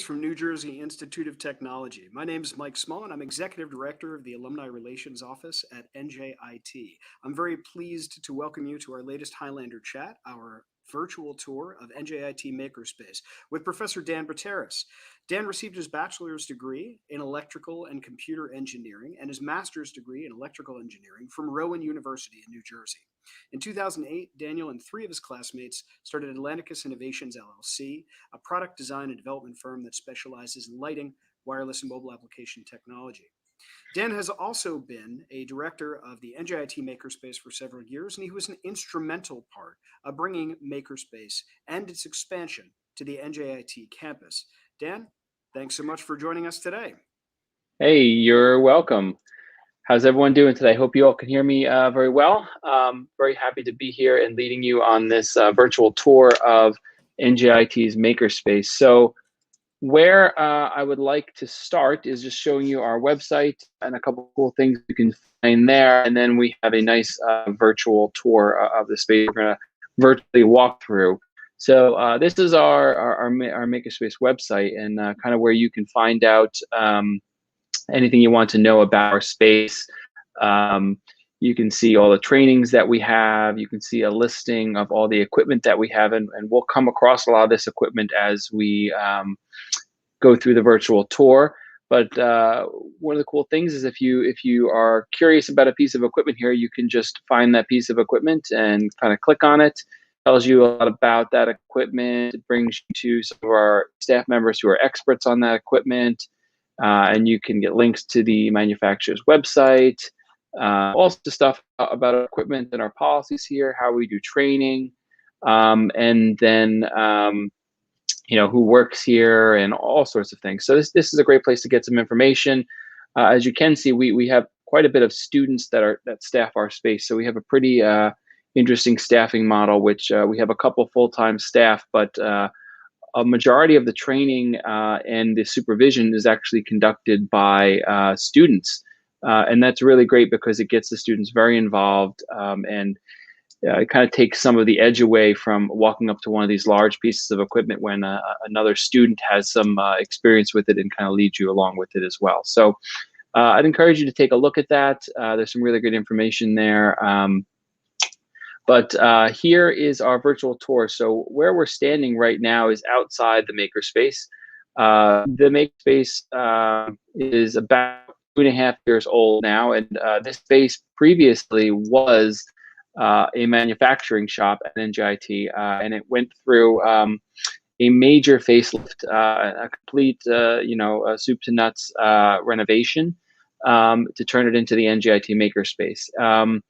from New Jersey Institute of Technology. My name is Mike Small, and I'm Executive Director of the Alumni Relations Office at NJIT. I'm very pleased to welcome you to our latest Highlander Chat, our virtual tour of NJIT Makerspace, with Professor Dan Bateras. Dan received his bachelor's degree in electrical and computer engineering and his master's degree in electrical engineering from Rowan University in New Jersey. In 2008, Daniel and three of his classmates started Atlanticus Innovations LLC, a product design and development firm that specializes in lighting, wireless, and mobile application technology. Dan has also been a director of the NJIT Makerspace for several years, and he was an instrumental part of bringing Makerspace and its expansion to the NJIT campus. Dan, thanks so much for joining us today. Hey, you're welcome. How's everyone doing today? Hope you all can hear me very well. Very happy to be here and leading you on this virtual tour of NJIT's Makerspace. So where I would like to start is just showing you our website and a couple of cool things you can find there. And then we have a nice virtual tour of the space we're going to virtually walk through. So this is our Makerspace website and kind of where you can find out anything you want to know about our space. You can see all the trainings that we have. You can see a listing of all the equipment that we have, and we'll come across a lot of this equipment as we go through the virtual tour. But one of the cool things is if you are curious about a piece of equipment here, you can just find that piece of equipment and kind of click on it. Tells you a lot about that equipment. It brings you to some of our staff members who are experts on that equipment. And you can get links to the manufacturer's website, also stuff about our equipment and our policies here, how we do training, and then who works here and all sorts of things. So this is a great place to get some information. As you can see, we have quite a bit of students that staff our space. So we have a pretty interesting staffing model, which we have a couple full-time staff, but a majority of the training and the supervision is actually conducted by students. And that's really great because it gets the students very involved and it kind of takes some of the edge away from walking up to one of these large pieces of equipment when another student has some experience with it and kind of leads you along with it as well. So I'd encourage you to take a look at that. There's some really good information there. But here is our virtual tour. So where we're standing right now is outside the Makerspace. The Makerspace is about 2.5 years old now, and this space previously was a manufacturing shop at NJIT, and it went through a major facelift, a complete, soup to nuts renovation to turn it into the NJIT Makerspace.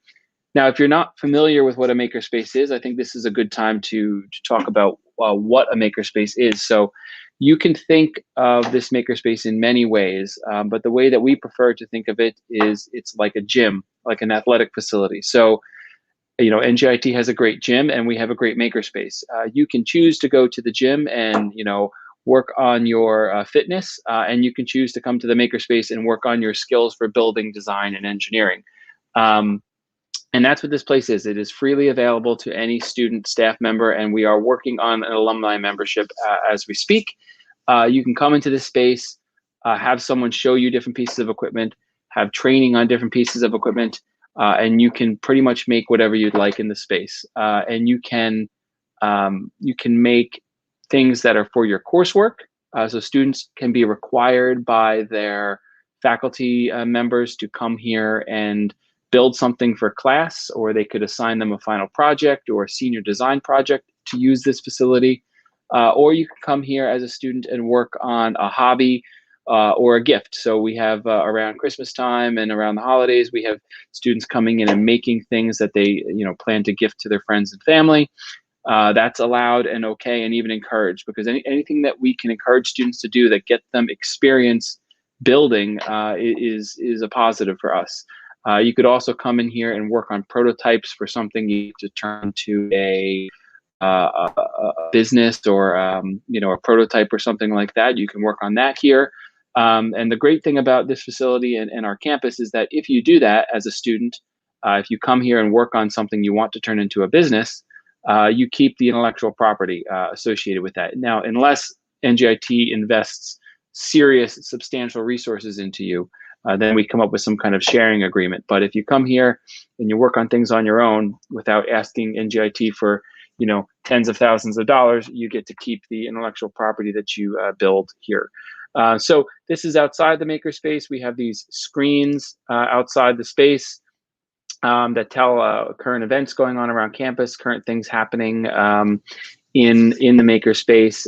Now, if you're not familiar with what a makerspace is, I think this is a good time to talk about what a makerspace is. So you can think of this makerspace in many ways, but the way that we prefer to think of it is it's like a gym, like an athletic facility. So, NJIT has a great gym and we have a great makerspace. You can choose to go to the gym and, work on your fitness, and you can choose to come to the makerspace and work on your skills for building, design, and engineering. And that's what this place is. It is freely available to any student, staff member, and we are working on an alumni membership as we speak. You can come into this space, have someone show you different pieces of equipment, have training on different pieces of equipment, and you can pretty much make whatever you'd like in the space. And you can make things that are for your coursework. So students can be required by their faculty members to come here and build something for class, or they could assign them a final project or a senior design project to use this facility. Or you can come here as a student and work on a hobby or a gift. So we have around Christmas time and around the holidays, we have students coming in and making things that they plan to gift to their friends and family. That's allowed and okay and even encouraged, because anything that we can encourage students to do that get them experience building is a positive for us. You could also come in here and work on prototypes for something you need to turn to a business or a prototype or something like that. You can work on that here. And the great thing about this facility and our campus is that if you do that as a student, if you come here and work on something you want to turn into a business, you keep the intellectual property associated with that. Now, unless NJIT invests serious, substantial resources into you, then we come up with some kind of sharing agreement. But if you come here and you work on things on your own without asking NJIT for, tens of thousands of dollars, you get to keep the intellectual property that you build here. So this is outside the makerspace. We have these screens outside the space that tell current events going on around campus, current things happening in the makerspace,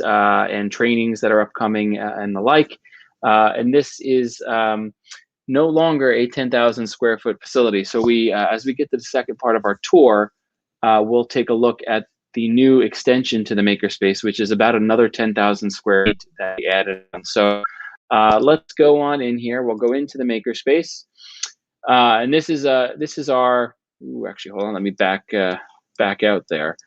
and trainings that are upcoming and the like. And this is no longer a 10,000 square foot facility. So we, as we get to the second part of our tour, we'll take a look at the new extension to the makerspace, which is about another 10,000 square feet that we added on. So let's go on in here. We'll go into the makerspace. And this is our, actually, hold on, let me back out there.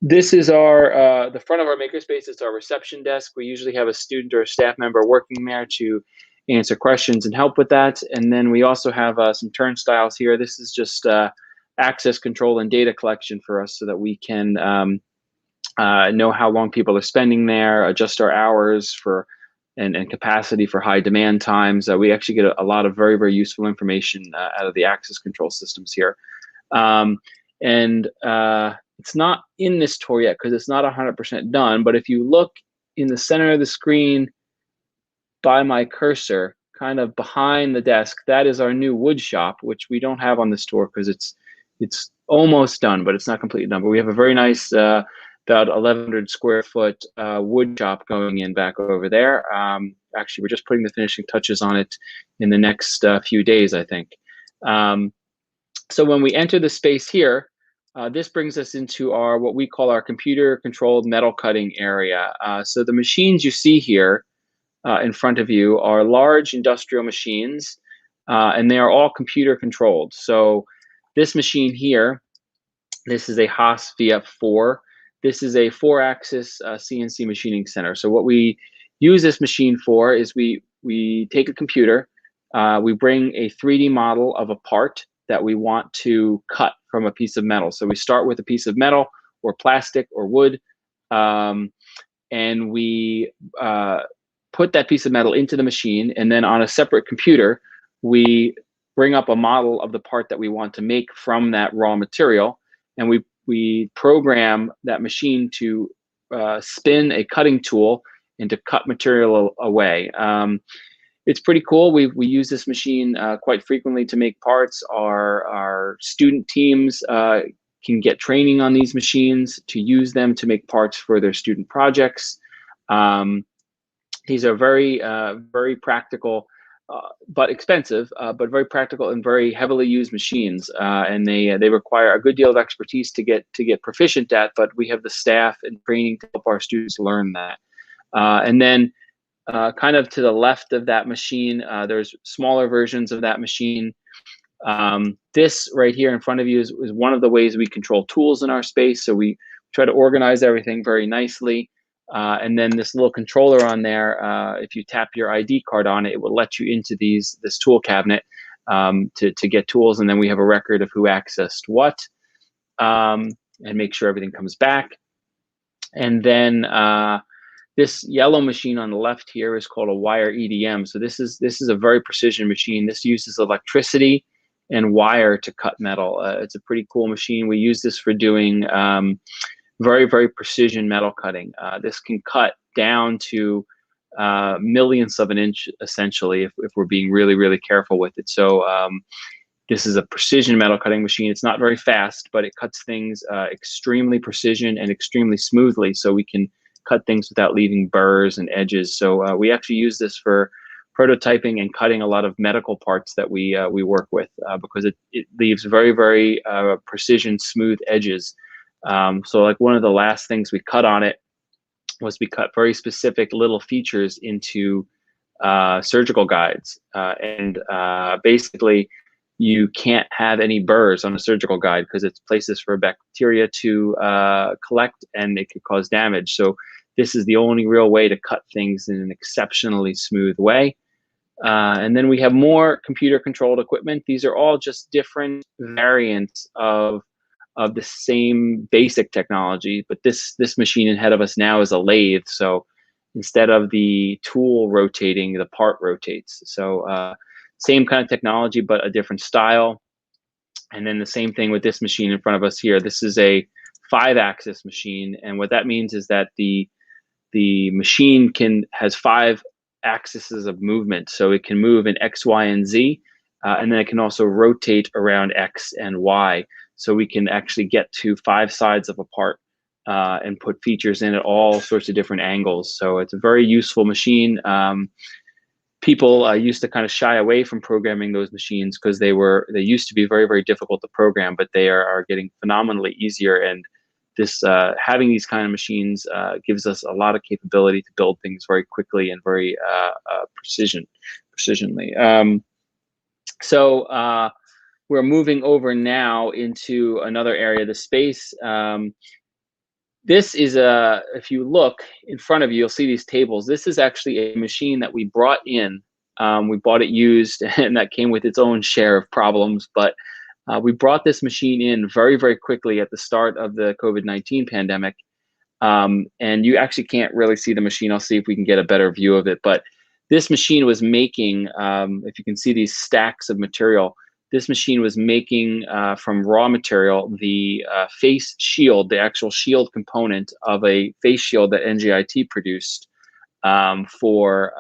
This is our, the front of our makerspace. It's our reception desk. We usually have a student or a staff member working there to answer questions and help with that. And then we also have some turnstiles here. This is just access control and data collection for us so that we can know how long people are spending there, adjust our hours for and capacity for high demand times. We actually get a lot of very, very useful information out of the access control systems here. It's not in this tour yet because it's not 100% done, but if you look in the center of the screen by my cursor, kind of behind the desk, that is our new wood shop, which we don't have on this tour because it's almost done, but it's not completely done. But we have a very nice, about 1,100 square foot wood shop going in back over there. Actually, we're just putting the finishing touches on it in the next few days, I think. So when we enter the space here, this brings us into our, what we call our computer controlled metal cutting area. So the machines you see here in front of you are large industrial machines, and they are all computer controlled. So this machine here, this is a Haas Vf4. This is a 4-axis CNC machining center. So what we use this machine for is we take a computer, we bring a 3D model of a part that we want to cut from a piece of metal. So we start with a piece of metal or plastic or wood, and we put that piece of metal into the machine, and then on a separate computer, we bring up a model of the part that we want to make from that raw material, and we program that machine to spin a cutting tool and to cut material away. It's pretty cool. We use this machine quite frequently to make parts. Our student teams can get training on these machines to use them to make parts for their student projects. These are very, very practical, but expensive, but very practical and very heavily used machines. And they require a good deal of expertise to get proficient at, but we have the staff and training to help our students learn that. And then kind of to the left of that machine, there's smaller versions of that machine. This right here in front of you is one of the ways we control tools in our space. So we try to organize everything very nicely. And then this little controller on there, if you tap your ID card on it, it will let you into this tool cabinet to get tools. And then we have a record of who accessed what, and make sure everything comes back. And then this yellow machine on the left here is called a wire EDM. So this is a very precision machine. This uses electricity and wire to cut metal. It's a pretty cool machine. We use this for doing very, very precision metal cutting. This can cut down to millionths of an inch, essentially, if we're being really, really careful with it. So this is a precision metal cutting machine. It's not very fast, but it cuts things extremely precision and extremely smoothly, so we can cut things without leaving burrs and edges. So we actually use this for prototyping and cutting a lot of medical parts that we work with because it leaves very, very precision, smooth edges. So like one of the last things we cut on it was we cut very specific little features into surgical guides. And basically, you can't have any burrs on a surgical guide because it's places for bacteria to collect and it could cause damage. So this is the only real way to cut things in an exceptionally smooth way. And then we have more computer controlled equipment. These are all just different variants of of the same basic technology, but this machine ahead of us now is a lathe. So instead of the tool rotating, the part rotates. So same kind of technology, but a different style. And then the same thing with this machine in front of us here. This is a 5-axis machine, and what that means is that the machine has 5 axes of movement. So it can move in X, Y, and Z, and then it can also rotate around X and Y. So we can actually get to 5 sides of a part and put features in at all sorts of different angles. So it's a very useful machine. People used to kind of shy away from programming those machines because they used to be very, very difficult to program, but they are getting phenomenally easier. And this having these kind of machines gives us a lot of capability to build things very quickly and very precisionally. So we're moving over now into another area of the space. This is if you look in front of you, you'll see these tables. This is actually a machine that we brought in. We bought it used, and that came with its own share of problems. But we brought this machine in very, very quickly at the start of the COVID-19 pandemic. And you actually can't really see the machine. I'll see if we can get a better view of it. But this machine was making, if you can see these stacks of material, this machine was making from raw material the face shield, the actual shield component of a face shield that NJIT produced for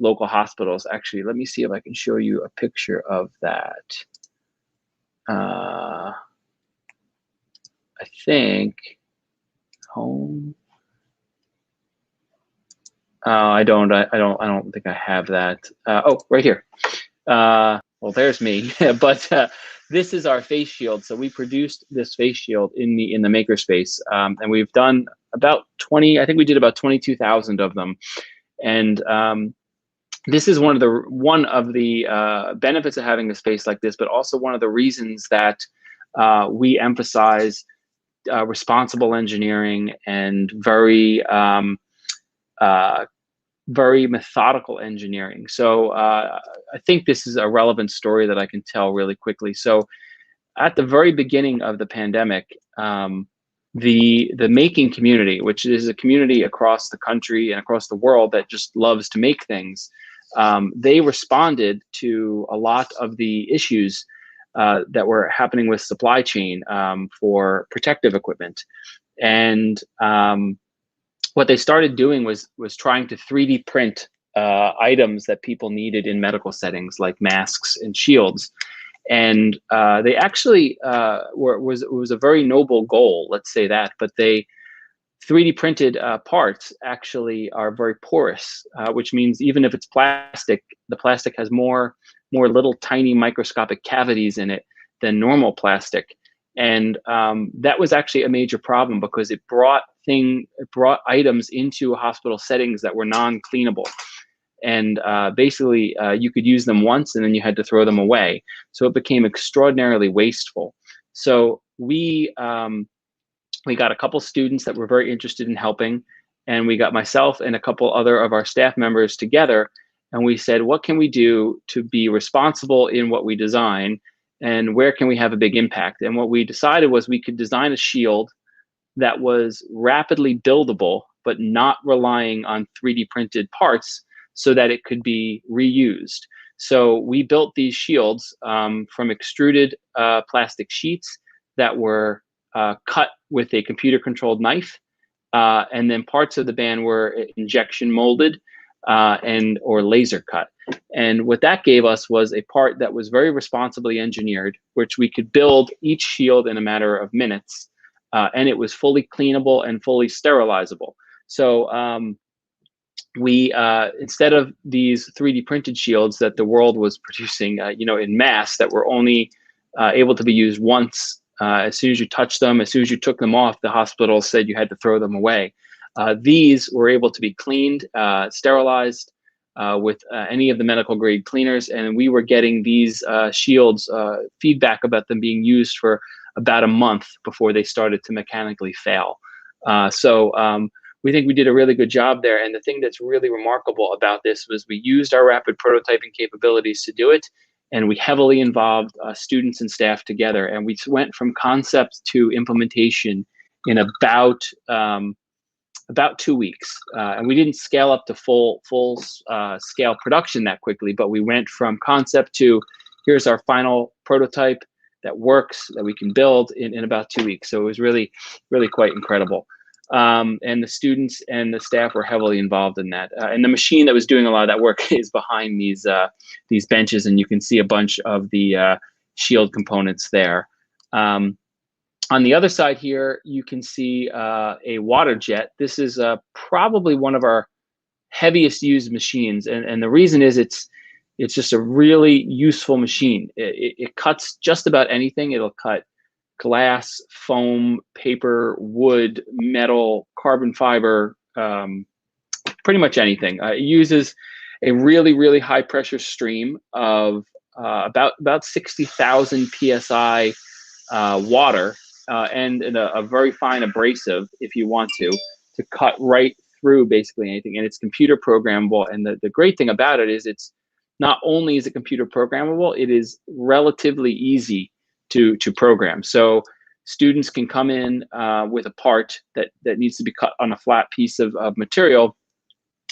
local hospitals. Actually, let me see if I can show you a picture of that. I think home. I don't think I have that. Oh, right here. Well, there's me. But this is our face shield. So we produced this face shield in the Makerspace, and we've done about 20. I think we did about 22,000 of them. And this is one of the benefits of having a space like this, but also one of the reasons that we emphasize responsible engineering and very methodical engineering. So I think this is a relevant story that I can tell really quickly. So at the very beginning of the pandemic, the making community, which is a community across the country and across the world that just loves to make things, they responded to a lot of the issues that were happening with supply chain for protective equipment. And what they started doing was trying to 3D print items that people needed in medical settings, like masks and shields. And they actually it was a very noble goal, let's say that, but they 3D printed parts actually are very porous, which means even if it's plastic, the plastic has more little tiny microscopic cavities in it than normal plastic. And that was actually a major problem because it brought items into hospital settings that were non-cleanable. And basically, you could use them once and then you had to throw them away. So it became extraordinarily wasteful. So we got a couple students that were very interested in helping, and we got myself and a couple other of our staff members together, and we said, what can we do to be responsible in what we design, and where can we have a big impact? And what we decided was we could design a shield that was rapidly buildable, but not relying on 3D printed parts so that it could be reused. So we built these shields from extruded plastic sheets that were cut with a computer-controlled knife, and then parts of the band were injection molded or laser cut. And what that gave us was a part that was very responsibly engineered, which we could build each shield in a matter of minutes, and it was fully cleanable and fully sterilizable. So we instead of these 3D printed shields that the world was producing, in mass, that were only able to be used once. As soon as you touched them, as soon as you took them off, the hospital said you had to throw them away. These were able to be cleaned, sterilized with any of the medical grade cleaners, and we were getting these shields feedback about them being used for about a month before they started to mechanically fail. So we think we did a really good job there. And the thing that's really remarkable about this was we used our rapid prototyping capabilities to do it. and we heavily involved students and staff together. And we went from concept to implementation in about 2 weeks. And we didn't scale up to full scale production that quickly, but we went from concept to here's our final prototype that works, that we can build in about 2 weeks. So it was really, really quite incredible. And the students and the staff were heavily involved in that. And the machine that was doing a lot of that work is behind these benches, and you can see a bunch of the shield components there. On the other side here, you can see a water jet. This is probably one of our heaviest used machines, and the reason is it's just a really useful machine. It cuts just about anything. It'll cut glass, foam, paper, wood, metal, carbon fiber, pretty much anything. It uses a really, really high pressure stream of about 60,000 PSI water and a very fine abrasive, if you want to cut right through basically anything. And it's computer programmable. And the great thing about it is it's not only is it computer programmable, it is relatively easy to program. So students can come in with a part that needs to be cut on a flat piece of material,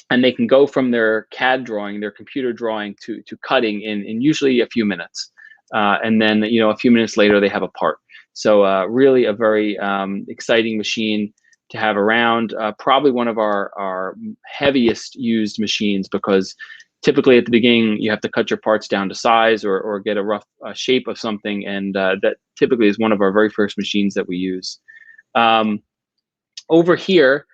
and they can go from their CAD drawing, their computer drawing, to cutting in usually a few minutes. And then, a few minutes later, they have a part. So really a very exciting machine to have around. Probably one of our heaviest used machines, because typically at the beginning, you have to cut your parts down to size or get a rough shape of something. And that typically is one of our very first machines that we use. Over here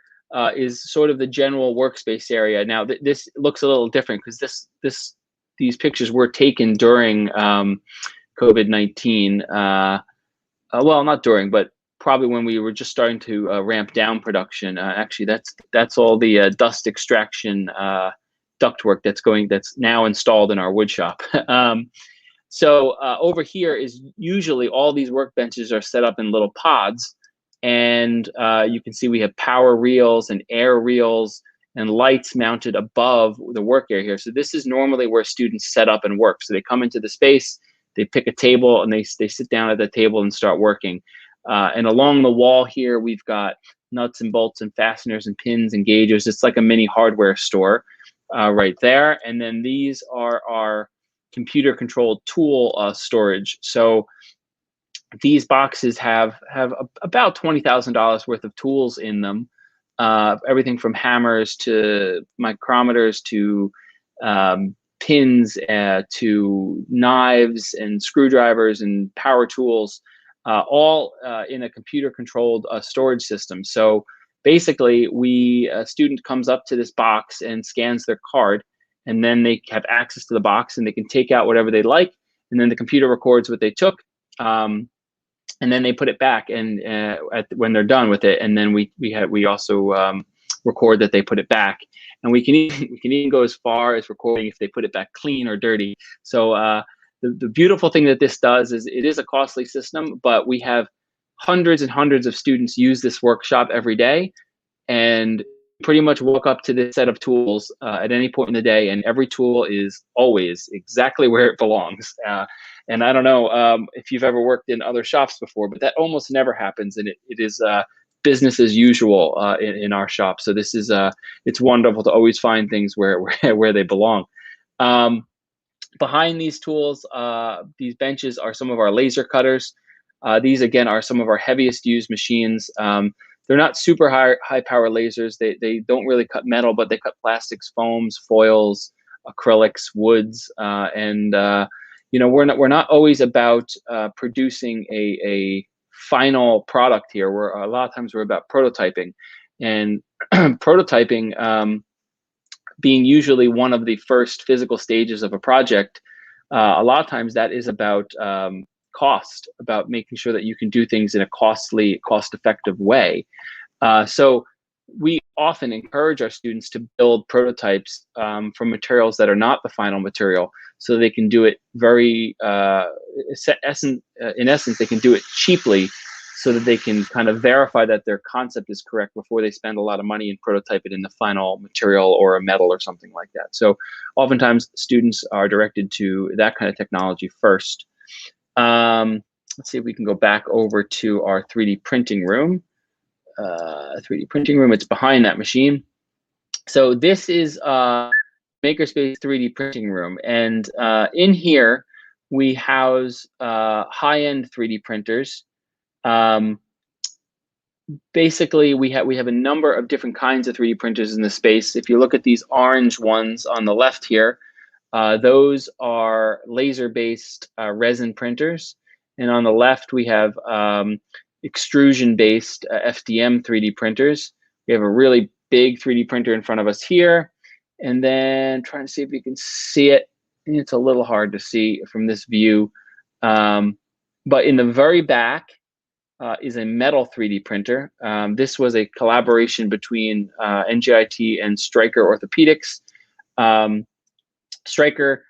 is sort of the general workspace area. Now, this looks a little different because these pictures were taken during COVID-19. Well, not during, but probably when we were just starting to ramp down production. Actually, that's all the dust extraction ductwork that's now installed in our wood shop. So over here is usually all these workbenches are set up in little pods, and you can see we have power reels and air reels and lights mounted above the work area here. So this is normally where students set up and work. So they come into the space, they pick a table, and they sit down at the table and start working. And along the wall here, we've got nuts and bolts and fasteners and pins and gauges. It's like a mini hardware store right there. And then these are our computer-controlled tool storage. So these boxes have about $20,000 worth of tools in them. Everything from hammers to micrometers to pins to knives and screwdrivers and power tools, all in a computer-controlled storage system. So basically, a student comes up to this box and scans their card, and then they have access to the box and they can take out whatever they like, and then the computer records what they took, and then they put it back and when they're done with it, and then we also record that they put it back. And we can even go as far as recording if they put it back clean or dirty. So the beautiful thing that this does is it is a costly system, but we have hundreds and hundreds of students use this workshop every day, and pretty much walk up to this set of tools at any point in the day, and every tool is always exactly where it belongs. And I don't know if you've ever worked in other shops before, but that almost never happens, and it is business as usual in our shop. So this is it's wonderful to always find things where they belong. Behind these tools, these benches are some of our laser cutters. These again are some of our heaviest used machines. They're not super high power lasers. They don't really cut metal, but they cut plastics, foams, foils, acrylics, woods, and we're not always about producing a final product here. A lot of times we're about prototyping, and prototyping being usually one of the first physical stages of a project. A lot of times that is about cost, about making sure that you can do things in a cost-effective way. So we often encourage our students to build prototypes from materials that are not the final material, so they can do it very, in essence, they can do it cheaply, so that they can kind of verify that their concept is correct before they spend a lot of money and prototype it in the final material or a metal or something like that. So oftentimes students are directed to that kind of technology first. Let's see if we can go back over to our 3D printing room. 3D printing room, it's behind that machine. So this is Makerspace 3D printing room, and in here we house high-end 3D printers. Basically, we have a number of different kinds of 3D printers in the space. If you look at these orange ones on the left here, those are laser-based resin printers, and on the left we have extrusion-based FDM 3D printers. We have a really big 3D printer in front of us here, and then trying to see if you can see it. It's a little hard to see from this view, but in the very back is a metal 3D printer. This was a collaboration between NJIT and Stryker Orthopedics. Stryker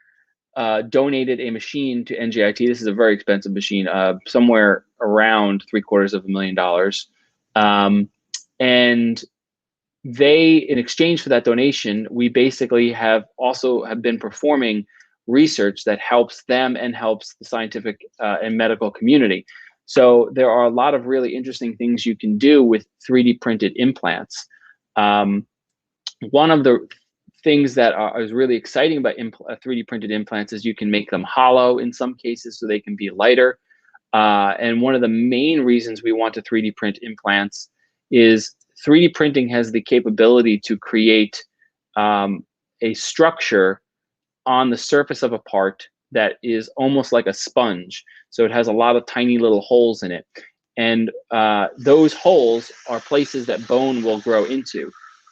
donated a machine to NJIT. This is a very expensive machine, somewhere around $750,000. And they, in exchange for that donation, we basically have been performing research that helps them and helps the scientific and medical community. So there are a lot of really interesting things you can do with 3D printed implants. One of the things that is really exciting about 3D printed implants is you can make them hollow in some cases so they can be lighter. And one of the main reasons we want to 3D print implants is 3D printing has the capability to create a structure on the surface of a part that is almost like a sponge. So it has a lot of tiny little holes in it. And those holes are places that bone will grow into.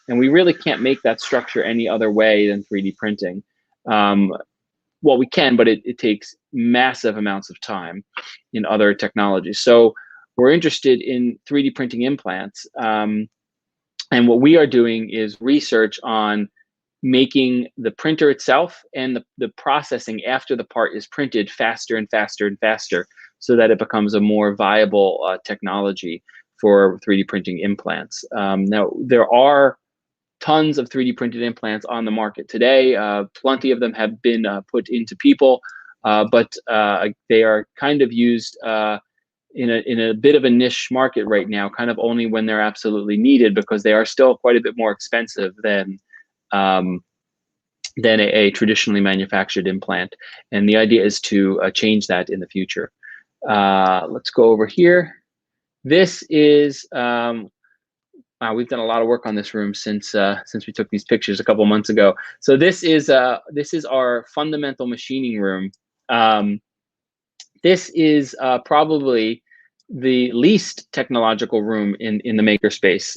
And we really can't make that structure any other way than 3D printing. Well, we can, but it takes massive amounts of time in other technologies. So we're interested in 3D printing implants. And what we are doing is research on making the printer itself and the processing after the part is printed faster and faster and faster, so that it becomes a more viable technology for 3D printing implants. Now, there are tons of 3D printed implants on the market today. Plenty of them have been put into people, but they are kind of used in a bit of a niche market right now, kind of only when they're absolutely needed, because they are still quite a bit more expensive than a traditionally manufactured implant. And the idea is to change that in the future. Let's go over here. This is, wow, we've done a lot of work on this room since we took these pictures a couple months ago. So this is our fundamental machining room. This is probably the least technological room in the makerspace.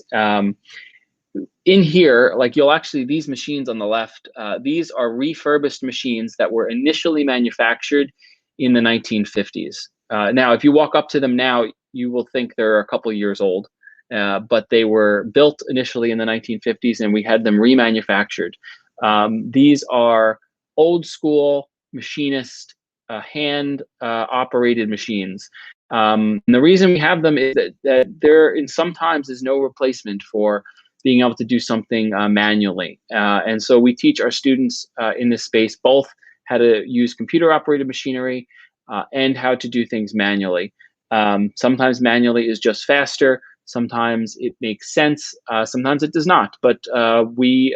In here, like these machines on the left, these are refurbished machines that were initially manufactured in the 1950s. Now, if you walk up to them now, you will think they're a couple years old, but they were built initially in the 1950s, and we had them remanufactured. These are old school machinist, hand operated machines. And the reason we have them is that there, sometimes, is no replacement for being able to do something manually. And so we teach our students in this space both how to use computer-operated machinery and how to do things manually. Sometimes manually is just faster. Sometimes it makes sense. Sometimes it does not. But we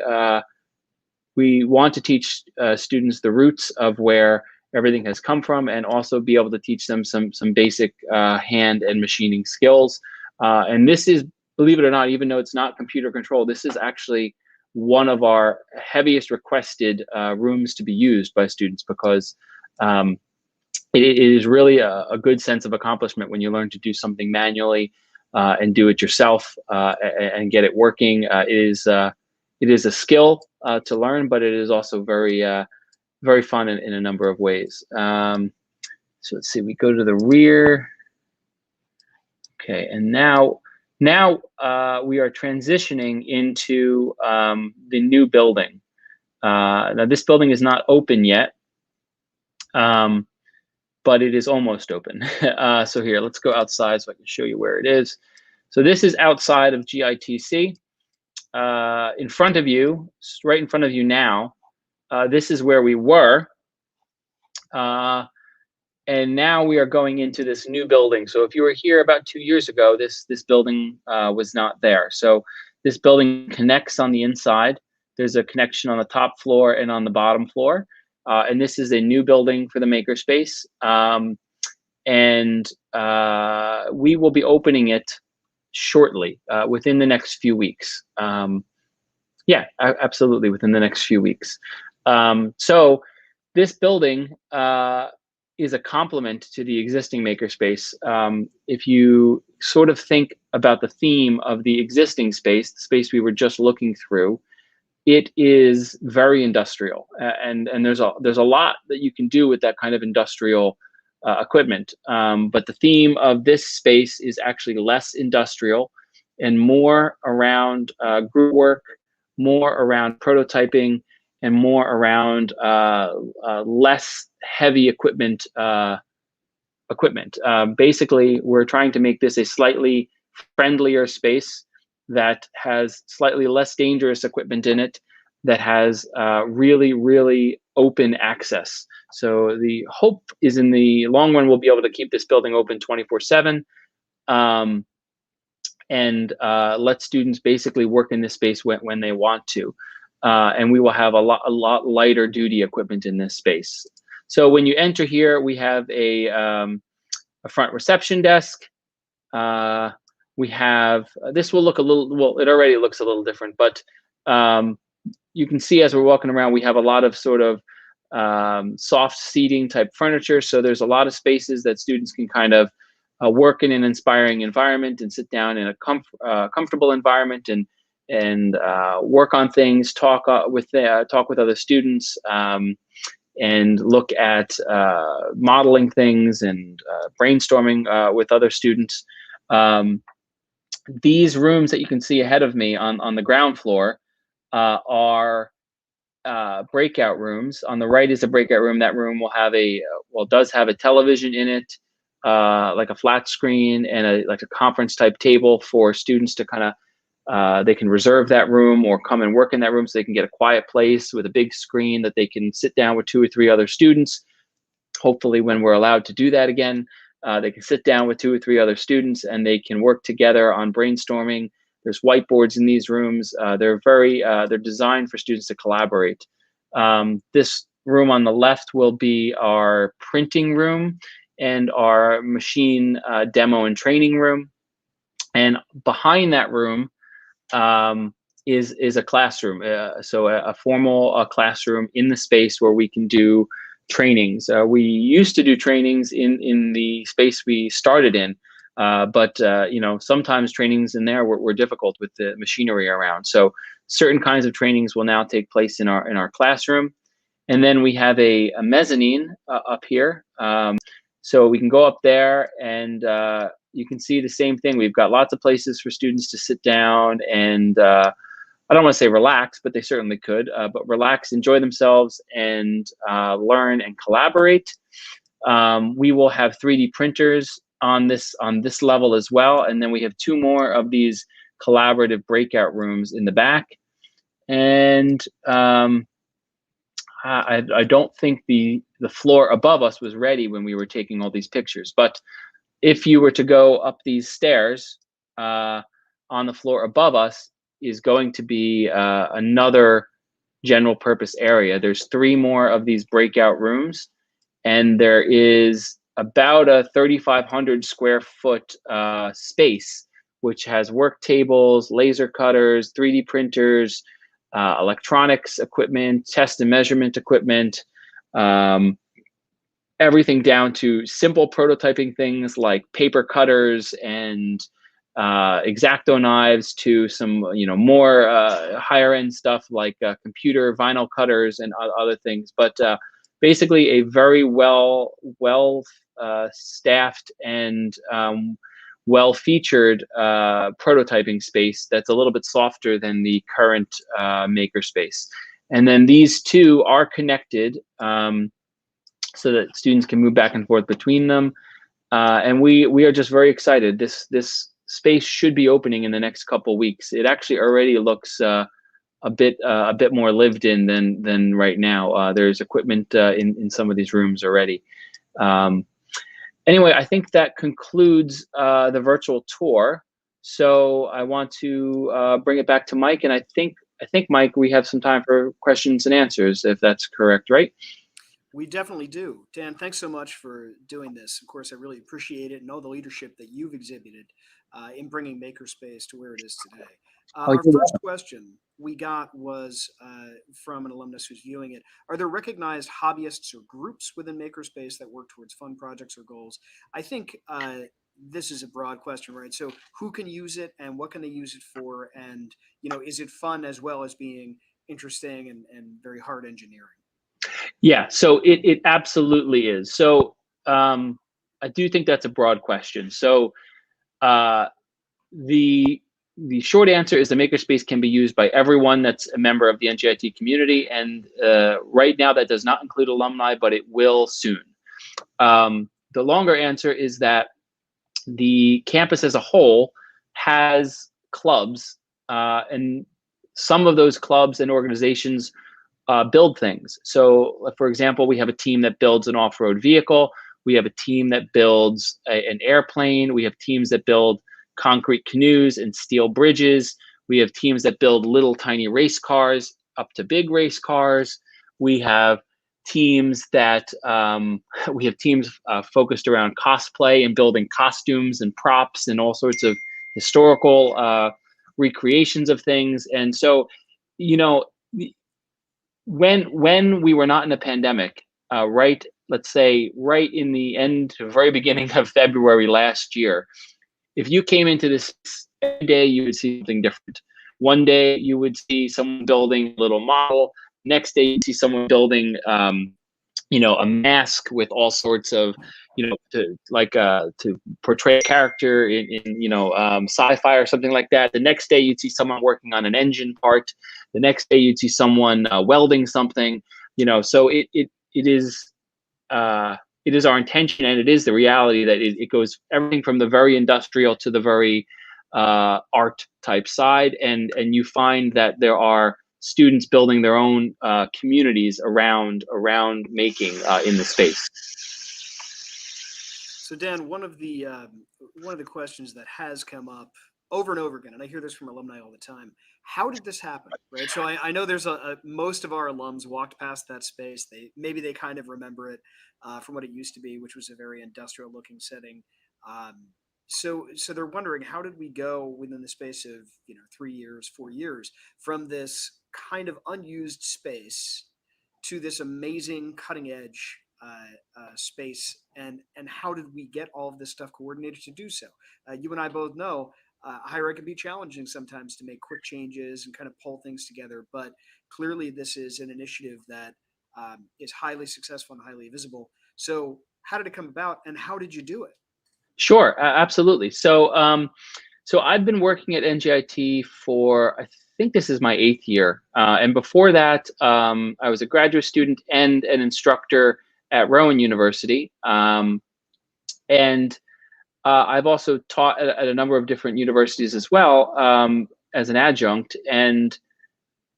want to teach students the roots of where everything has come from, and also be able to teach them some basic hand and machining skills. And this is, believe it or not, even though it's not computer controlled, this is actually one of our heaviest requested rooms to be used by students, because it is really a good sense of accomplishment when you learn to do something manually and do it yourself and get it working. It is a skill to learn, but it is also very very fun in a number of ways. So let's see, we go to the rear. Okay, and now we are transitioning into the new building. Now this building is not open yet, but but it is almost open. So here, let's go outside so I can show you where it is. So this is outside of GITC. In front of you, right in front of you now, this is where we were. And now we are going into this new building. So if you were here about 2 years ago, this building was not there. So this building connects on the inside. There's a connection on the top floor and on the bottom floor. And this is a new building for the Makerspace. And we will be opening it shortly, within the next few weeks. Yeah, absolutely, within the next few weeks. So this building is a complement to the existing Makerspace. If you sort of think about the theme of the existing space, the space we were just looking through, it is very industrial, and there's a lot that you can do with that kind of industrial equipment. But the theme of this space is actually less industrial and more around group work, more around prototyping, and more around less heavy equipment. Basically, we're trying to make this a slightly friendlier space that has slightly less dangerous equipment in it, that has really, really open access. So the hope is, in the long run, we'll be able to keep this building open 24/7, and let students basically work in this space when they want to. And we will have a lot lighter duty equipment in this space. So when you enter here, we have a front reception desk. We have, this will look a little, well, it already looks a little different, but you can see as we're walking around, we have a lot of sort of soft seating type furniture. So there's a lot of spaces that students can kind of work in an inspiring environment and sit down in a comfortable environment and work on things, talk with other students, and look at modeling things and brainstorming with other students. These rooms that you can see ahead of me on the ground floor are breakout rooms. On the right is a breakout room. That room will have does have a television in it, like a flat screen, and like a conference type table for students to kind of, they can reserve that room or come and work in that room, so they can get a quiet place with a big screen that they can sit down with 2 or 3 other students. Hopefully, when we're allowed to do that again, they can sit down with 2 or 3 other students and they can work together on brainstorming. There's whiteboards in these rooms. They're designed for students to collaborate. This room on the left will be our printing room and our machine demo and training room. And behind that room is a classroom. So a formal classroom in the space where we can do trainings. We used to do trainings in the space we started in. But sometimes trainings in there were difficult with the machinery around. So certain kinds of trainings will now take place in our classroom. And then we have a mezzanine up here. So we can go up there and you can see the same thing. We've got lots of places for students to sit down and I don't want to say relax, but they certainly could, but relax, enjoy themselves, and learn and collaborate. We will have 3D printers on this level as well, and then we have 2 more of these collaborative breakout rooms in the back. And I don't think the floor above us was ready when we were taking all these pictures, but if you were to go up these stairs, on the floor above us is going to be another general purpose area. There's 3 more of these breakout rooms, and there is about a 3,500 square foot space, which has work tables, laser cutters, 3D printers, electronics equipment, test and measurement equipment, everything down to simple prototyping things like paper cutters and X-Acto knives, to some more higher end stuff like computer vinyl cutters and other things. But basically a very well staffed and well featured prototyping space that's a little bit softer than the current Makerspace. And then these 2 are connected so that students can move back and forth between them. And we are just very excited. This space should be opening in the next couple weeks. It actually already looks a bit more lived in than right now. There's equipment in some of these rooms already. Anyway, I think that concludes the virtual tour. So I want to bring it back to Mike, and I think Mike, we have some time for questions and answers, if that's correct, right? We definitely do. Dan, thanks so much for doing this. Of course, I really appreciate it and all the leadership that you've exhibited in bringing Makerspace to where it is today. Our first question we got was from an alumnus who's viewing it. Are there recognized hobbyists or groups within Makerspace that work towards fun projects or goals? I think this is a broad question, right? So who can use it and what can they use it for? And, is it fun as well as being interesting and very hard engineering? Yeah, so it absolutely is. So I do think that's a broad question. So the short answer is the Makerspace can be used by everyone that's a member of the NJIT community, and right now that does not include alumni, but it will soon. The longer answer is that the campus as a whole has clubs, and some of those clubs and organizations build things. So, for example, we have a team that builds an off-road vehicle. We have a team that builds an airplane. We have teams that build concrete canoes and steel bridges. We have teams that build little tiny race cars up to big race cars. We have teams that focused around cosplay and building costumes and props and all sorts of historical recreations of things. And so, when we were not in a pandemic, let's say right in the end, very beginning of February last year, if you came into this every day, you would see something different. One day you would see someone building a little model. Next day you'd see someone building, a mask with all sorts of, to portray a character in sci-fi or something like that. The next day you'd see someone working on an engine part. The next day you'd see someone welding something. So it is our intention, and it is the reality that it goes everything from the very industrial to the very art type side, and you find that there are students building their own communities around making in the space. So Dan, one of the questions that has come up over and over again, and I hear this from alumni all the time: how did this happen? Right. So I know there's most of our alums walked past that space. Maybe they kind of remember it from what it used to be, which was a very industrial looking setting. So they're wondering, how did we go within the space of 3 years, 4 years, from this kind of unused space to this amazing cutting edge space, and how did we get all of this stuff coordinated to do so? You and I both know higher ed can be challenging sometimes to make quick changes and kind of pull things together, but clearly this is an initiative that is highly successful and highly visible. So how did it come about, and how did you do it? Sure, absolutely. So I've been working at NJIT for, I think this is my 8th year. And before that, I was a graduate student and an instructor at Rowan University. And I've also taught at a number of different universities as well, as an adjunct. And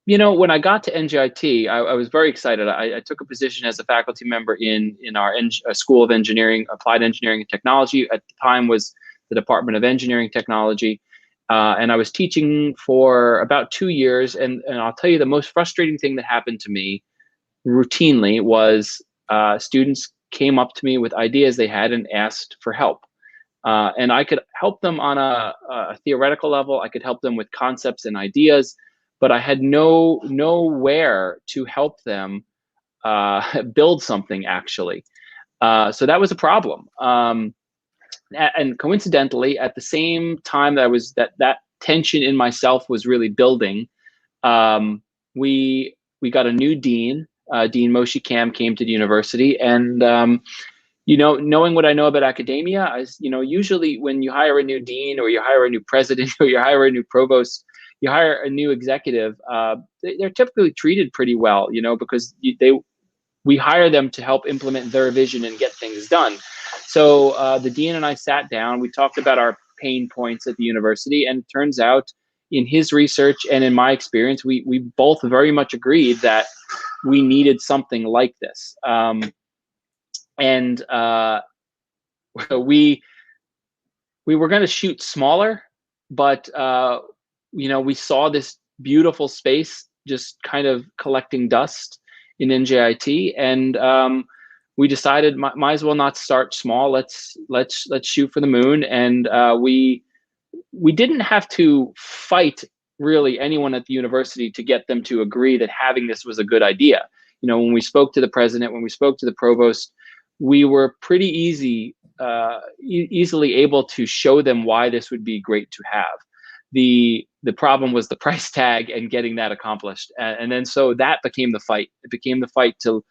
when I got to NJIT, I was very excited. I took a position as a faculty member in our School of Engineering, Applied Engineering and Technology. At the time was the Department of Engineering Technology. And I was teaching for about 2 years. And I'll tell you, the most frustrating thing that happened to me routinely was students came up to me with ideas they had and asked for help. And I could help them on a theoretical level. I could help them with concepts and ideas, but I had nowhere to help them build something actually. So that was a problem. And coincidentally, at the same time that that tension in myself was really building, we got a new dean. Dean Moshe Kam came to the university, and knowing what I know about academia, usually when you hire a new dean or you hire a new president or you hire a new provost, you hire a new executive, they're typically treated pretty well, because we hire them to help implement their vision and get things done. So the dean and I sat down, we talked about our pain points at the university, and it turns out in his research and in my experience, we both very much agreed that we needed something like this. And we were going to shoot smaller, but we saw this beautiful space just kind of collecting dust in NJIT, and we decided might as well not start small. Let's shoot for the moon. And we didn't have to fight really anyone at the university to get them to agree that having this was a good idea. When we spoke to the president, when we spoke to the provost, we were pretty easily able to show them why this would be great to have. The problem was the price tag and getting that accomplished. And then so that became the fight. It became the fight to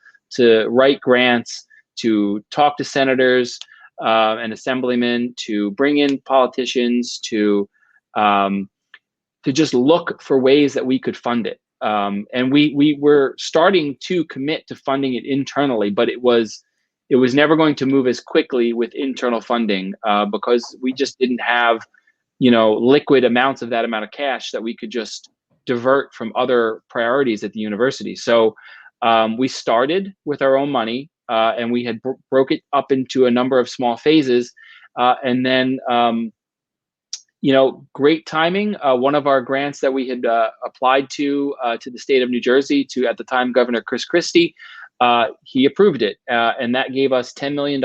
write grants, to talk to senators and assemblymen, to bring in politicians, to just look for ways that we could fund it. And we were starting to commit to funding it internally, but it was never going to move as quickly with internal funding because we just didn't have liquid amounts of that amount of cash that we could just divert from other priorities at the university. So we started with our own money, and we had broke it up into a number of small phases. And then, great timing. One of our grants that we had applied to the state of New Jersey, to, at the time, Governor Chris Christie, he approved it. And that gave us $10 million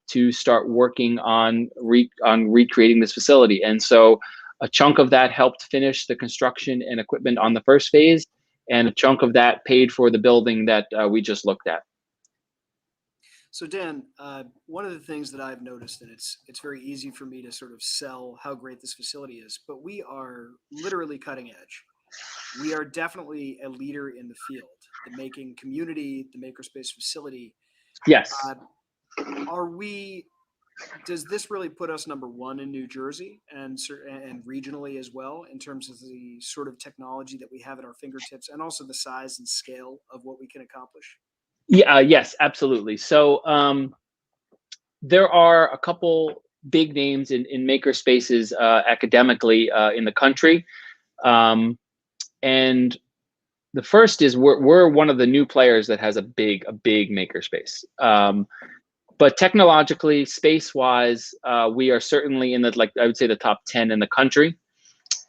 to start working on recreating this facility. And so a chunk of that helped finish the construction and equipment on the first phase, and a chunk of that paid for the building that we just looked at. So Dan, one of the things that I've noticed, and it's very easy for me to sort of sell how great this facility is, but we are literally cutting edge. We are definitely a leader in the field, the making community, the Makerspace facility. Yes. Does this really put us number one in New Jersey and regionally as well, in terms of the sort of technology that we have at our fingertips, and also the size and scale of what we can accomplish? Yeah, yes, absolutely. So there are a couple big names in makerspaces academically in the country. And the first is we're one of the new players that has a big makerspace. But technologically, space-wise, we are certainly in the, I would say, the top 10 in the country.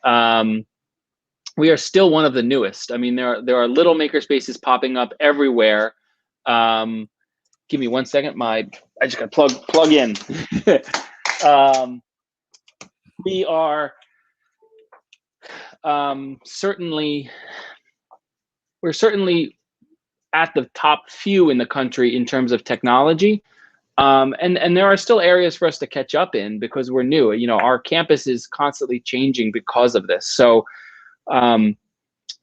We are still one of the newest. I mean, there are little makerspaces popping up everywhere. Give me 1 second. I just got to plug in. We are we're certainly at the top few in the country in terms of technology. And there are still areas for us to catch up in because we're new. Our campus is constantly changing because of this. So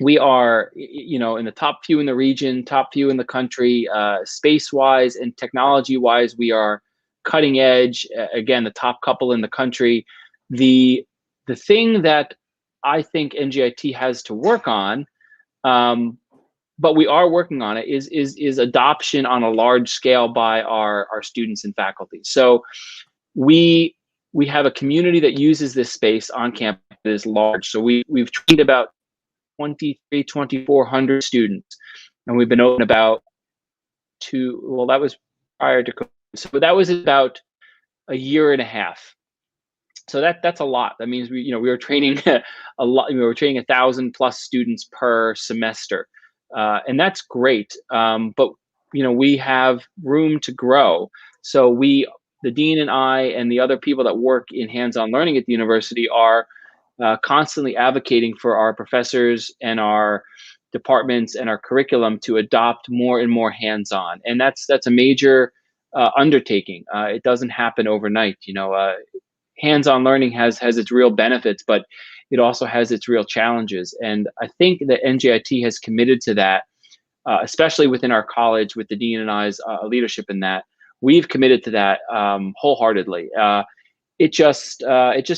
we are, in the top few in the region, top few in the country, space-wise and technology-wise. We are cutting edge. Again, the top couple in the country. The thing that I think NJIT has to work on, but we are working on it, is adoption on a large scale by our students and faculty. So we have a community that uses this space on campus that is large. So we've trained about 2,400 students, and we've been open about that was prior to COVID. So that was about a year and a half. So that's a lot. That means we were training a lot. We were training 1,000 plus students per semester. And that's great, but we have room to grow. So the dean and I and the other people that work in hands-on learning at the university are constantly advocating for our professors and our departments and our curriculum to adopt more and more hands-on. And that's a major undertaking. It doesn't happen overnight. Hands-on learning has its real benefits, but it also has its real challenges. And I think that NJIT has committed to that, especially within our college, with the dean and I's leadership in that. We've committed to that wholeheartedly. It just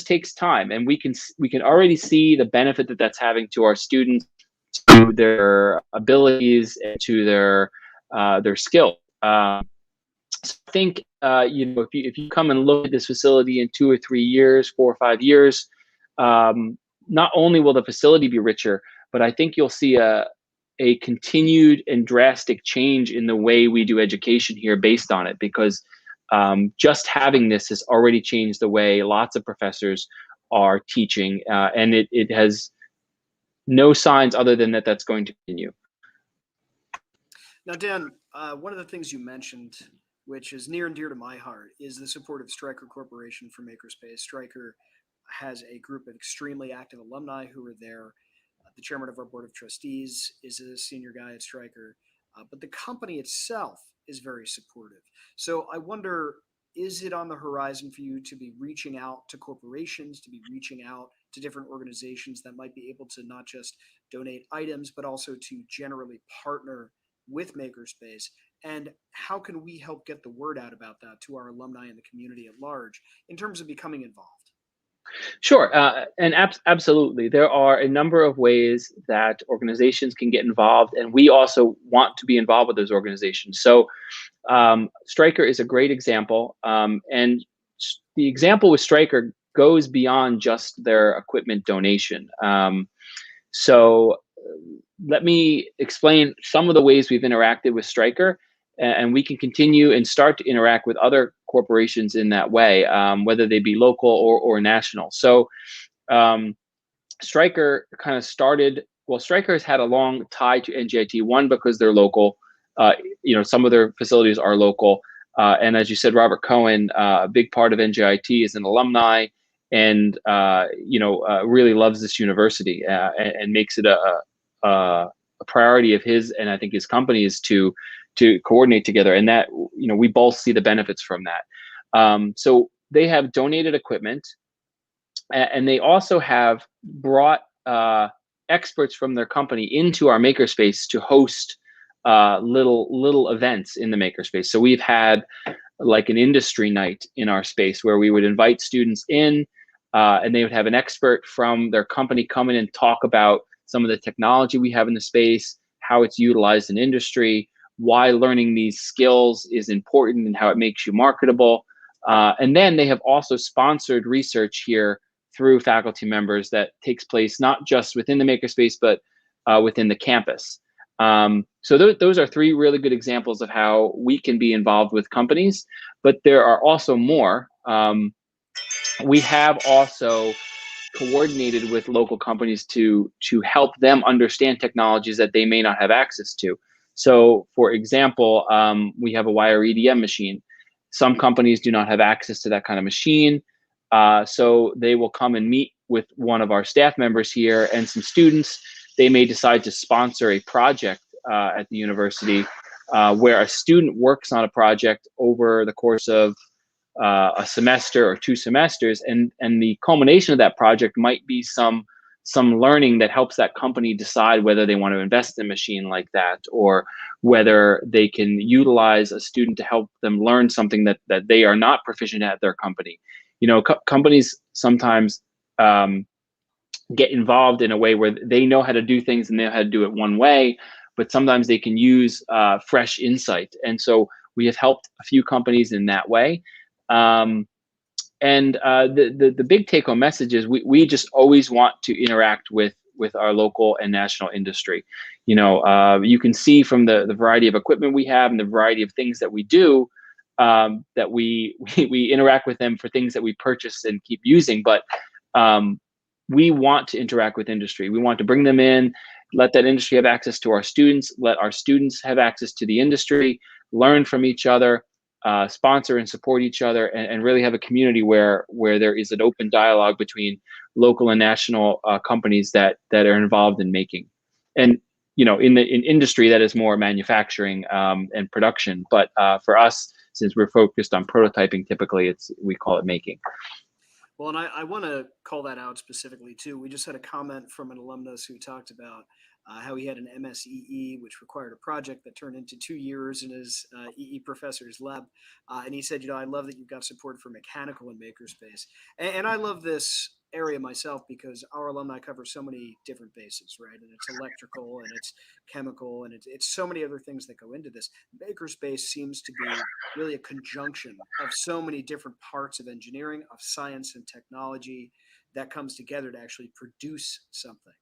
takes time, and we can already see the benefit that that's having to our students, to their abilities and to their skill. So I think if you come and look at this facility in 2 or 3 years, 4 or 5 years, not only will the facility be richer, but I think you'll see a continued and drastic change in the way we do education here based on it, because just having this has already changed the way lots of professors are teaching, and it has no signs other than that that's going to continue. Now, Dan, one of the things you mentioned, which is near and dear to my heart, is the support of Stryker Corporation for Makerspace. Stryker has a group of extremely active alumni who are there. The chairman of our board of trustees is a senior guy at Stryker, but the company itself is very supportive. So I wonder, is it on the horizon for you to be reaching out to corporations, to be reaching out to different organizations that might be able to not just donate items, but also to generally partner with Makerspace? And how can we help get the word out about that to our alumni and the community at large in terms of becoming involved? Sure, and absolutely. There are a number of ways that organizations can get involved, and we also want to be involved with those organizations. So Stryker is a great example, and the example with Stryker goes beyond just their equipment donation. So let me explain some of the ways we've interacted with Stryker, and we can continue and start to interact with other corporations in that way, whether they be local or national. So Stryker kind of started, well, Stryker has had a long tie to NJIT, one, because they're local. Some of their facilities are local. And as you said, Robert Cohen, a big part of NJIT, is an alumni and, really loves this university and makes it a priority of his, and I think his company's to coordinate together. And that, we both see the benefits from that. So they have donated equipment, and they also have brought experts from their company into our makerspace to host little events in the makerspace. So we've had like an industry night in our space where we would invite students in, and they would have an expert from their company come in and talk about some of the technology we have in the space, how it's utilized in industry, why learning these skills is important and how it makes you marketable. And then they have also sponsored research here through faculty members that takes place not just within the makerspace, but within the campus. So those are 3 really good examples of how we can be involved with companies, but there are also more. We have also coordinated with local companies to help them understand technologies that they may not have access to. So for example, we have a wire EDM machine. Some companies do not have access to that kind of machine. So they will come and meet with one of our staff members here and some students. They may decide to sponsor a project at the university where a student works on a project over the course of a semester or 2 semesters, and the culmination of that project might be some learning that helps that company decide whether they want to invest in a machine like that, or whether they can utilize a student to help them learn something that they are not proficient at their company. Companies sometimes get involved in a way where they know how to do things and they know how to do it one way, but sometimes they can use fresh insight. And so we have helped a few companies in that way. And the big take-home message is we just always want to interact with our local and national industry. You can see from the variety of equipment we have and the variety of things that we do, that we interact with them for things that we purchase and keep using. But we want to interact with industry. We want to bring them in, let that industry have access to our students, let our students have access to the industry, learn from each other, sponsor and support each other, and really have a community where there is an open dialogue between local and national companies that are involved in making. And in industry, that is more manufacturing and production. But for us, since we're focused on prototyping, typically we call it making. Well, and I want to call that out specifically too. We just had a comment from an alumnus who talked about how he had an MSEE, which required a project that turned into 2 years in his EE professor's lab. And he said, I love that you've got support for mechanical in Makerspace. And I love this area myself because our alumni cover so many different bases, right? And it's electrical and it's chemical and it's so many other things that go into this. Makerspace seems to be really a conjunction of so many different parts of engineering, of science and technology that comes together to actually produce something.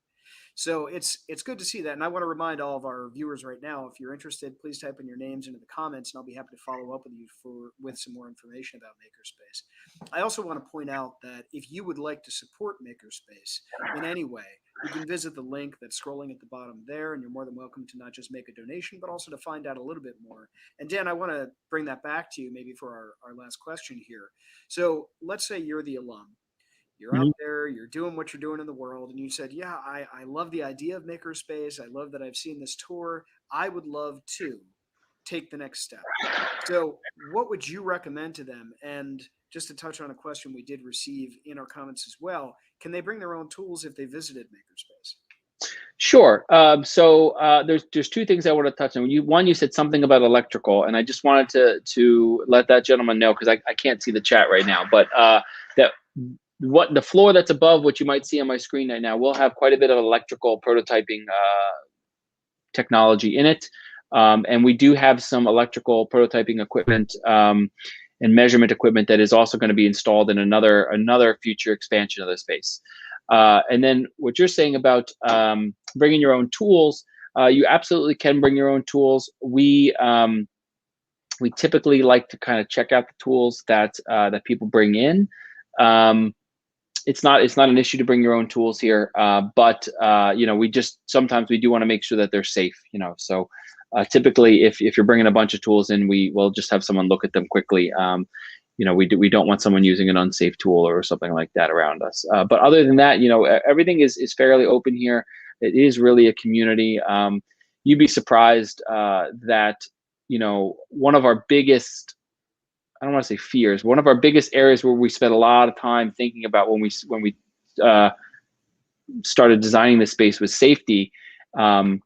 So it's good to see that. And I want to remind all of our viewers right now, if you're interested, please type in your names into the comments and I'll be happy to follow up with you with some more information about Makerspace. I also want to point out that if you would like to support Makerspace in any way, you can visit the link that's scrolling at the bottom there, and you're more than welcome to not just make a donation, but also to find out a little bit more. And Dan, I want to bring that back to you maybe for our last question here. So let's say you're the alum. You're out there, you're doing what you're doing in the world, and you said, yeah, I love the idea of Makerspace. I love that I've seen this tour. I would love to take the next step. So what would you recommend to them? And just to touch on a question we did receive in our comments as well, can they bring their own tools if they visited Makerspace? Sure. There's two things I want to touch on. You said something about electrical, and I just wanted to let that gentleman know, because I can't see the chat right now, but that what the floor that's above what you might see on my screen right now will have quite a bit of electrical prototyping technology in it. And we do have some electrical prototyping equipment and measurement equipment that is also going to be installed in another future expansion of the space. And then what you're saying about bringing your own tools, you absolutely can bring your own tools. We typically like to kind of check out the tools that people bring in. It's not an issue to bring your own tools here, but sometimes we do want to make sure that they're safe. So typically, if you're bringing a bunch of tools in, we will just have someone look at them quickly. We don't want someone using an unsafe tool or something like that around us. But other than that, everything is fairly open here. It is really a community. You'd be surprised that one of our biggest, I don't want to say fears, one of our biggest areas where we spent a lot of time thinking about when we started designing this space was safety. And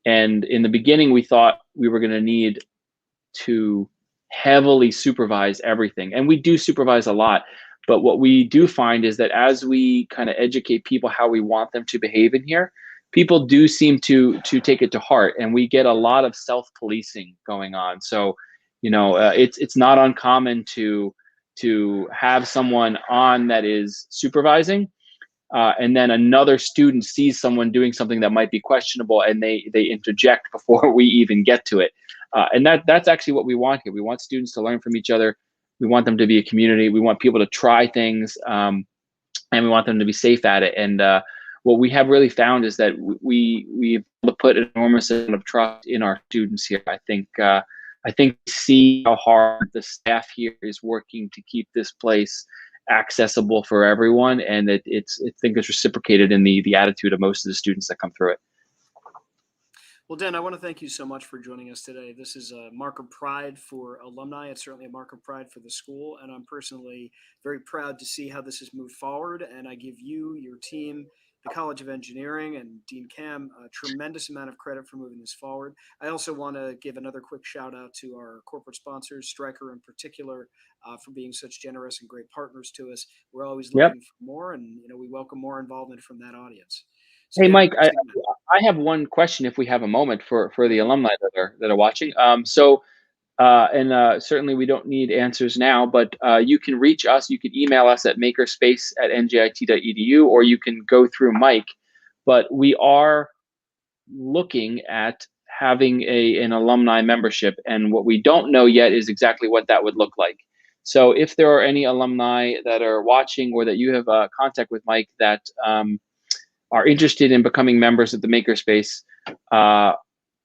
in the beginning, we thought we were going to need to heavily supervise everything. And we do supervise a lot. But what we do find is that as we kind of educate people how we want them to behave in here, people do seem to take it to heart. And we get a lot of self-policing going on. So it's not uncommon to have someone on that is supervising, and then another student sees someone doing something that might be questionable, and they interject before we even get to it. And that's actually what we want here. We want students to learn from each other. We want them to be a community. We want people to try things, and we want them to be safe at it. And what we have really found is that we've put an enormous amount of trust in our students here. I think see how hard the staff here is working to keep this place accessible for everyone, and I think it's reciprocated in the attitude of most of the students that come through it. Well, Dan, I want to thank you so much for joining us today. This is a mark of pride for alumni. It's certainly a mark of pride for the school, and I'm personally very proud to see how this has moved forward. And I give you, your team, the College of Engineering, and Dean Cam a tremendous amount of credit for moving this forward. I also want to give another quick shout out to our corporate sponsors, Stryker in particular, for being such generous and great partners to us. We're always looking for more, and we welcome more involvement from that audience. So hey, Dan, Mike, I have one question if we have a moment for the alumni that are watching. Certainly we don't need answers now, but you can reach us. You can email us at makerspace@njit.edu, or you can go through Mike. But we are looking at having an alumni membership, and what we don't know yet is exactly what that would look like. So if there are any alumni that are watching, or that you have contact with Mike that are interested in becoming members of the Makerspace,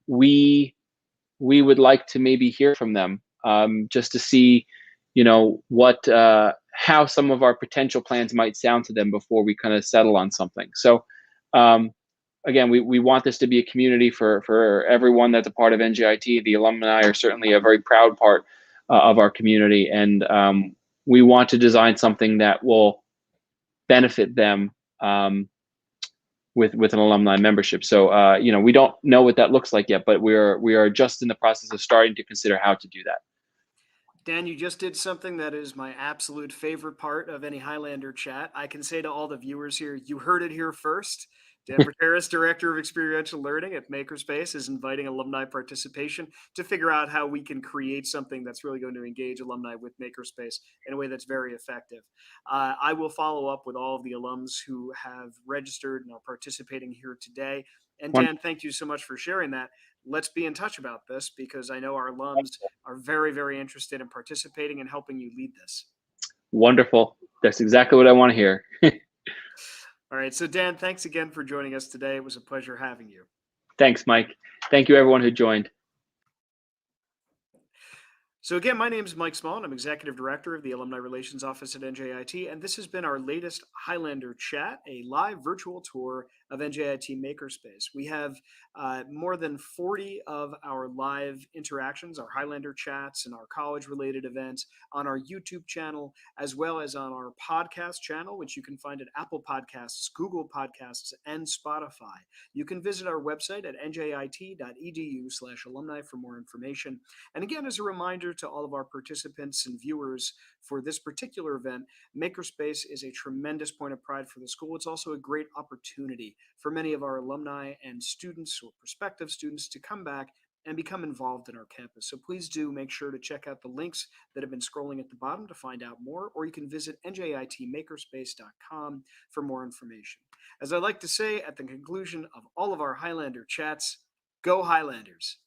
we would like to maybe hear from them, just to see, how some of our potential plans might sound to them before we kind of settle on something. So again, we want this to be a community for everyone that's a part of NJIT. The alumni are certainly a very proud part of our community, and we want to design something that will benefit them with an alumni membership. So we don't know what that looks like yet, but we are just in the process of starting to consider how to do that. Dan, you just did something that is my absolute favorite part of any Highlander chat. I can say to all the viewers here, you heard it here first. Dan Brateras, Director of Experiential Learning at Makerspace, is inviting alumni participation to figure out how we can create something that's really going to engage alumni with Makerspace in a way that's very effective. I will follow up with all of the alums who have registered and are participating here today. And Dan, thank you so much for sharing that. Let's be in touch about this because I know our alums are very, very interested in participating and helping you lead this. Wonderful. That's exactly what I want to hear. All right. So, Dan, thanks again for joining us today. It was a pleasure having you. Thanks, Mike. Thank you, everyone who joined. So again, my name is Mike Small, and I'm Executive Director of the Alumni Relations Office at NJIT, and this has been our latest Highlander Chat, a live virtual tour of NJIT Makerspace. We have more than 40 of our live interactions, our Highlander Chats and our college-related events on our YouTube channel, as well as on our podcast channel, which you can find at Apple Podcasts, Google Podcasts, and Spotify. You can visit our website at njit.edu/alumni for more information. And again, as a reminder to all of our participants and viewers for this particular event, Makerspace is a tremendous point of pride for the school. It's also a great opportunity for many of our alumni and students or prospective students to come back and become involved in our campus. So please do make sure to check out the links that have been scrolling at the bottom to find out more, or you can visit njitmakerspace.com for more information. As I like to say at the conclusion of all of our Highlander chats, go Highlanders!